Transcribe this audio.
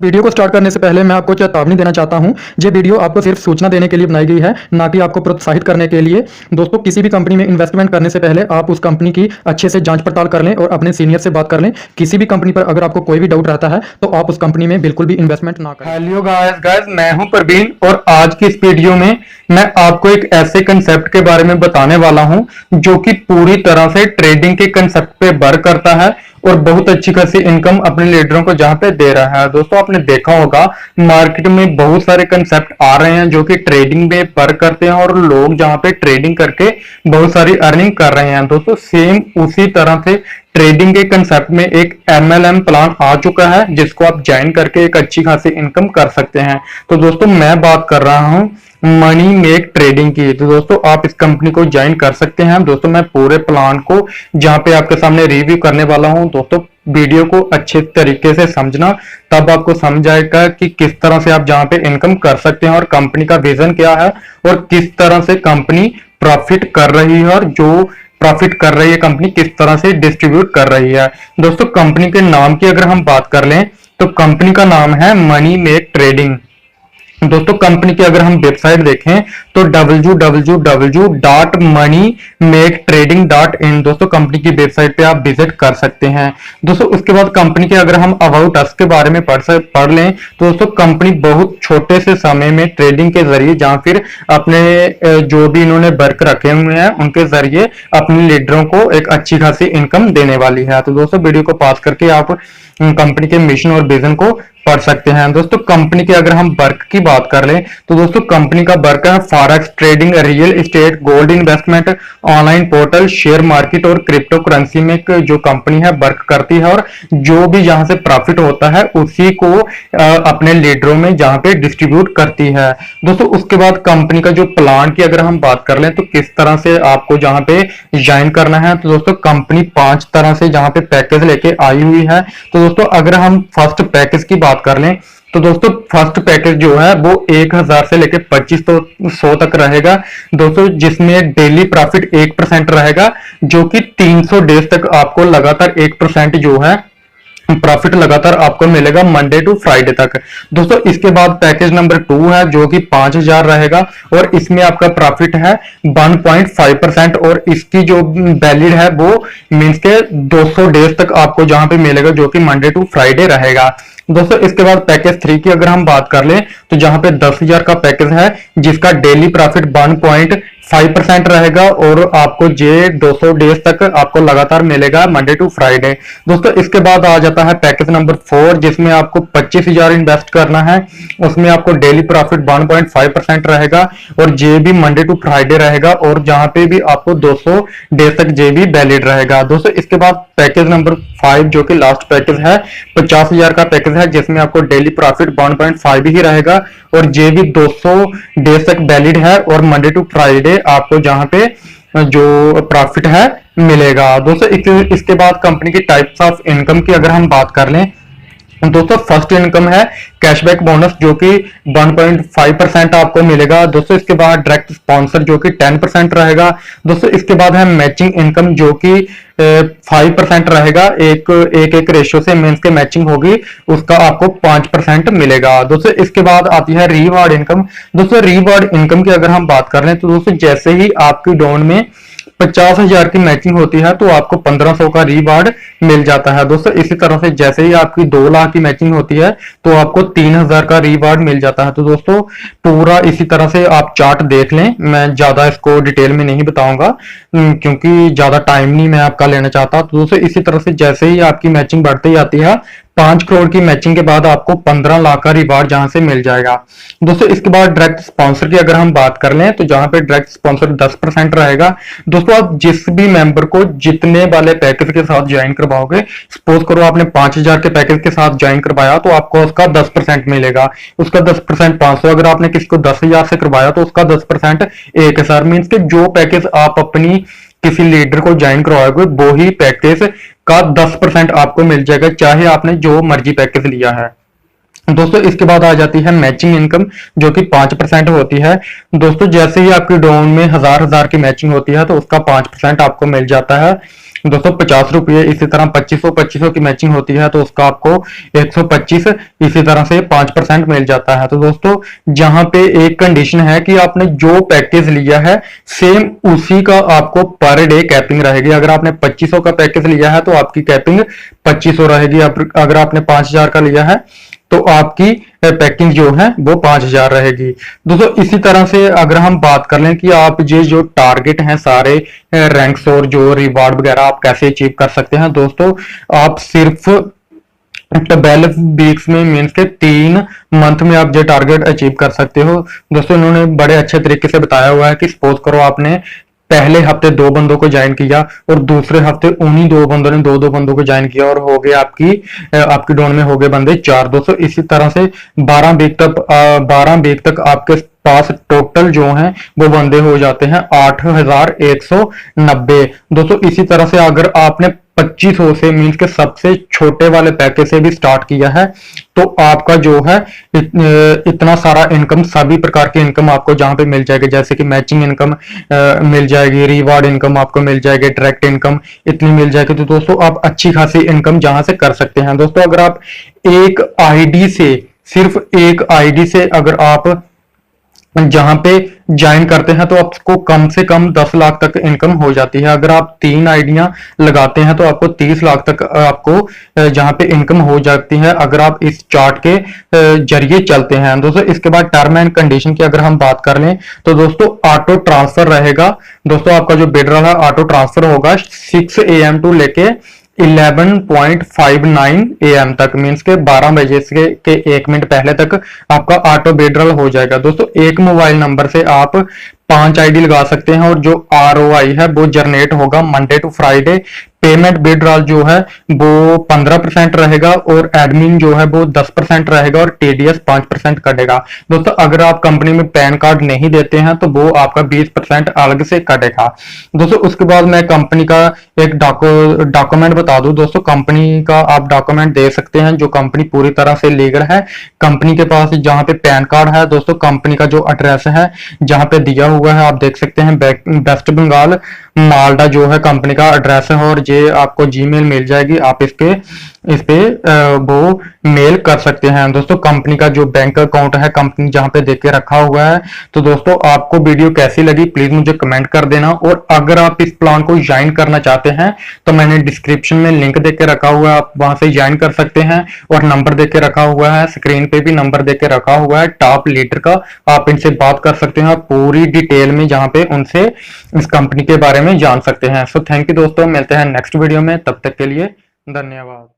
Video को start करने से पहले मैं आपको चेतावनी देना चाहता हूं। ये वीडियो आपको सिर्फ सूचना देने के लिए बनाई गई है, ना कि आपको प्रोत्साहित करने के लिए। दोस्तों, किसी भी कंपनी में इन्वेस्टमेंट करने से पहले आप उस कंपनी की अच्छे से जांच पड़ताल कर लें और अपने सीनियर से बात कर लें। किसी भी कंपनी पर अगर आपको कोई भी डाउट रहता है तो आप उस कंपनी में बिल्कुल भी इन्वेस्टमेंट ना करें। हेलो गाइस, मैं हूं प्रवीण और आज की इस वीडियो में मैं आपको एक ऐसे कंसेप्ट के बारे में बताने वाला हूं जो कि पूरी तरह से ट्रेडिंग के कंसेप्ट पे वर्क करता है और बहुत अच्छी खासी इनकम अपने लीडरों को जहां पे दे रहा है। दोस्तों, आपने देखा होगा मार्केट में बहुत सारे कंसेप्ट आ रहे हैं जो कि ट्रेडिंग में वर्क करते हैं और लोग जहां पे ट्रेडिंग करके बहुत सारी अर्निंग कर रहे हैं। दोस्तों, सेम उसी तरह से ट्रेडिंग के कंसेप्ट में एक MLM प्लान आ चुका है जिसको आप ज्वाइन करके एक अच्छी खासी इनकम कर सकते हैं। तो दोस्तों, मैं बात कर रहा हूं मनी मेक ट्रेडिंग की। तो दोस्तों, आप इस कंपनी को ज्वाइन कर सकते हैं। दोस्तों, मैं पूरे प्लान को जहां पे आपके सामने रिव्यू करने वाला हूं। दोस्तों, वीडियो को अच्छे तरीके से समझना, तब आपको समझ आएगा कि किस तरह से आप जहां पे इनकम कर सकते हैं और कंपनी का विजन क्या है और किस तरह से कंपनी प्रॉफिट कर रही है और जो प्रॉफिट कर रही है कंपनी किस तरह से डिस्ट्रीब्यूट कर रही है। दोस्तों, कंपनी के नाम की अगर हम बात कर लें तो कंपनी का नाम है मनी मेक ट्रेडिंग। दोस्तों, कंपनी की अगर हम वेबसाइट देखें तो www.moneymake-trading.in दोस्तों, कंपनी की वेबसाइट पे आप विजिट कर सकते हैं। दोस्तों, उसके बाद कंपनी के अगर हम अबाउट अस के बारे में पढ़ लें तो दोस्तों, कंपनी बहुत छोटे से समय में ट्रेडिंग के जरिए या फिर अपने जो भी इन्होंने वर्क रखे हुए हैं उनके जरिए अपने लीडरों को एक अच्छी खासी इनकम देने वाली है। तो दोस्तों, वीडियो को पास करके आप कंपनी के मिशन और विजन को पढ़ सकते हैं। दोस्तों, कंपनी के अगर हम वर्क की बात कर लें तो दोस्तों, कंपनी का वर्क है forex trading, real estate, gold investment, online portal, share market और क्रिप्टो करेंसी में जो कंपनी है वर्क करती है और जो भी जहां से प्रॉफिट होता है उसी को अपने लीडरों में जहां पे डिस्ट्रीब्यूट करती है। दोस्तों, उसके बाद कंपनी का जो प्लान की अगर हम बात कर लें तो किस तरह से आपको जहां पे ज्वाइन करना है, तो दोस्तों, कंपनी 5 तरह से जहां पे पैकेज लेके आई हुई है। तो दोस्तों, अगर हम फर्स्ट पैकेज की बात कर लें तो दोस्तों, फर्स्ट पैकेज जो है वो 1000 से लेकर 2500 तक रहेगा दोस्तों, जिसमें डेली प्रॉफिट 1% रहेगा जो कि 300 डेज तक आपको लगातार 1% जो है प्रॉफिट लगातार आपको मिलेगा मंडे टू फ्राइडे तक। दोस्तों, इसके बाद पैकेज नंबर 2 है जो कि 5000 रहेगा और इसमें आपका प्रॉफिट है 1.5% और इसकी जो वैलिड है वो मींस के 200 डेज तक आपको जहां पे मिलेगा जो कि मंडे टू फ्राइडे रहेगा। दोस्तों, इसके बाद पैकेज 3 की अगर हम बात कर लें तो जहां पे 10,000 का पैकेज है जिसका डेली प्रॉफिट 1.5% रहेगा और आपको जे 200 डेज तक आपको लगातार मिलेगा मंडे टू फ्राइडे। दोस्तों, इसके बाद आ जाता है पैकेज नंबर 4 जिसमें आपको 25,000 इन्वेस्ट करना है। उसमें आपको डेली प्रॉफिट 1.5% रहेगा और जे भी मंडे टू फ्राइडे रहेगा और जहां पे भी आपको 200 डेज तक जे भी वैलिड रहेगा। दोस्तों, इसके बाद पैकेज नंबर 5 जो कि लास्ट पैकेज है 50,000 का पैकेज है जिसमें आपको डेली प्रॉफिट 1.5 ही रहेगा और जे भी 200 डेज तक वैलिड है और मंडे टू फ्राइडे आपको जहां पे जो प्रॉफिट है मिलेगा। दोस्तों, इसके बाद कंपनी की टाइप्स ऑफ इनकम की अगर हम बात कर लें दोस्तों, फर्स्ट इनकम है कैशबैक बोनस जो कि 1.5% आपको मिलेगा। दोस्तों, इसके बाद डायरेक्ट स्पॉन्सर जो कि 10% रहेगा। दोस्तों, इसके बाद है मैचिंग इनकम जो कि 5% रहेगा, एक रेशियो से मींस के मैचिंग होगी उसका आपको 5% मिलेगा। दोस्तों, इसके बाद आती है रीवार्ड इनकम। दोस्तों, रीवार्ड इनकम की अगर हम बात कर लें तो दोस्तों, जैसे ही आपकी डोन में 50,000 की मैचिंग होती है तो आपको 1500 का रिवार्ड मिल जाता है। दोस्तों, इसी तरह से जैसे ही आपकी 2 लाख की मैचिंग होती है तो आपको 3000 का रिवार्ड मिल जाता है। तो दोस्तों, पूरा इसी तरह से आप चार्ट देख लें, मैं ज्यादा इसको डिटेल में नहीं बताऊंगा क्योंकि ज्यादा टाइम नहीं मैं आपका लेना चाहता। तो दोस्तों, इसी तरह से जैसे ही आपकी मैचिंग बढ़ती जाती है 5 करोड़ की मैचिंग के बाद आपको 15 लाख का रिवार्ड जहां से मिल जाएगा। दोस्तों, इसके बाद डायरेक्ट स्पॉन्सर की अगर हम बात कर लें तो जहां पे डायरेक्ट स्पॉन्सर 10% रहेगा। दोस्तों, आप जिस भी मेंबर को जितने वाले पैकेज के साथ ज्वाइन करवाओगे, सपोज करो आपने 5000 के पैकेज के साथ ज्वाइन करवाया तो आपको उसका 10% मिलेगा। उसका 10% 500, अगर आपने किसी को 10,000 से करवाया तो उसका 10% 1000 मीन्स के जो पैकेज आप अपनी किसी लीडर को ज्वाइन करवाओगे वो ही पैकेज का 10% आपको मिल जाएगा, चाहे आपने जो मर्जी पैकेज लिया है। दोस्तों, इसके बाद आ जाती है मैचिंग इनकम जो कि 5% होती है। दोस्तों, जैसे ही आपकी डोन में 1000 की मैचिंग होती है तो उसका 5% आपको मिल जाता है। दोस्तों 50 रुपये, इसी तरह 2500 की मैचिंग होती है तो उसका आपको 125, इसी तरह से 5% मिल जाता है। तो दोस्तों जहां पे एक कंडीशन है कि आपने जो पैकेज लिया है सेम उसी का आपको पर डे कैपिंग रहेगी। अगर आपने 2500 का पैकेज लिया है तो आपकी कैपिंग 2500 रहेगी। अगर आपने 5000 का लिया है तो आपकी पैकिंग जो है वो 5000 रहेगी। दोस्तों इसी तरह से अगर हम बात कर लें कि आप ये जो टारगेट हैं सारे रैंक्स और जो रिवार्ड वगैरह आप कैसे अचीव कर सकते हैं, दोस्तों आप सिर्फ 12 वीक्स में मीन्स के 3 मंथ में आप ये टारगेट अचीव कर सकते हो। दोस्तों इन्होंने बड़े अच्छे तरीके से बताया हुआ है कि सपोज करो आपने पहले हफ्ते 2 बंदों को ज्वाइन किया और दूसरे हफ्ते उन्हीं 2 बंदों ने 2 बंदों को ज्वाइन किया और हो गए आपकी डोन में हो गए बंदे 4। दोस्तों इसी तरह से 12 वीक तक आपके पास टोटल जो है वो बंदे हो जाते हैं 8190। दोस्तों इसी तरह से अगर आपने 2500 से मीन्स के सबसे छोटे वाले पैकेज से भी स्टार्ट किया है तो आपका जो है इतना सारा इनकम, सभी प्रकार की इनकम आपको जहां पे मिल जाएगी, जैसे कि मैचिंग इनकम मिल जाएगी, रिवार्ड इनकम आपको मिल जाएगी, डायरेक्ट इनकम इतनी मिल जाएगी। तो दोस्तों आप अच्छी खासी इनकम जहां से कर सकते हैं। दोस्तों अगर आप एक आईडी से, सिर्फ एक आईडी से अगर आप जहां पे ज्वाइन करते हैं तो आपको कम से कम 10 लाख तक इनकम हो जाती है। अगर आप 3 आइडियां लगाते हैं तो आपको 30 लाख तक आपको जहां पे इनकम हो जाती है अगर आप इस चार्ट के जरिए चलते हैं। दोस्तों इसके बाद टर्म एंड कंडीशन की अगर हम बात कर लें तो दोस्तों ऑटो ट्रांसफर रहेगा। दोस्तों आपका जो बिडरल है ऑटो ट्रांसफर होगा 6 AM टू लेके 11.59 AM तक, मीन्स के 12 बजे के 1 मिनट पहले तक आपका ऑटो विड्रॉल हो जाएगा। दोस्तों एक मोबाइल नंबर से आप 5 आईडी लगा सकते हैं और जो ROI है वो जनरेट होगा Monday to Friday. Payment withdrawal जो है वो 15% रहेगा और एडमिन जो है वो 10% रहेगा और TDS 5% कटेगा। दोस्तों अगर आप कंपनी में पैन कार्ड नहीं देते हैं तो वो आपका 20% अलग से कटेगा। दोस्तों उसके बाद मैं कंपनी का एक डॉक्यूमेंट बता दूं। दोस्तों कंपनी का आप डॉक्यूमेंट दे सकते हैं जो कंपनी पूरी तरह से लीगल है। कंपनी के पास जहां पे पैन कार्ड है, दोस्तों कंपनी का जो एड्रेस है जहां पे दिया हुआ है आप देख सकते हैं, वेस्ट बंगाल मालदा जो है कंपनी का एड्रेस है और ये आपको जीमेल मिल जाएगी। आप इस पे वो मेल कर सकते हैं। दोस्तों कंपनी का जो बैंक अकाउंट है कंपनी जहां पे देके रखा हुआ है। तो दोस्तों आपको वीडियो कैसी लगी प्लीज मुझे कमेंट कर देना और अगर आप इस प्लान को ज्वाइन करना चाहते हैं तो मैंने डिस्क्रिप्शन में लिंक देके रखा हुआ है, आप वहां से ज्वाइन कर सकते हैं और नंबर देके रखा हुआ है, स्क्रीन पे भी नंबर देके रखा हुआ है टॉप लीडर का। आप इनसे बात कर सकते हैं पूरी डिटेल में जहां पे उनसे इस कंपनी के बारे में जान सकते हैं। सो थैंक यू दोस्तों, मिलते हैं नेक्स्ट वीडियो में, तब तक के लिए धन्यवाद।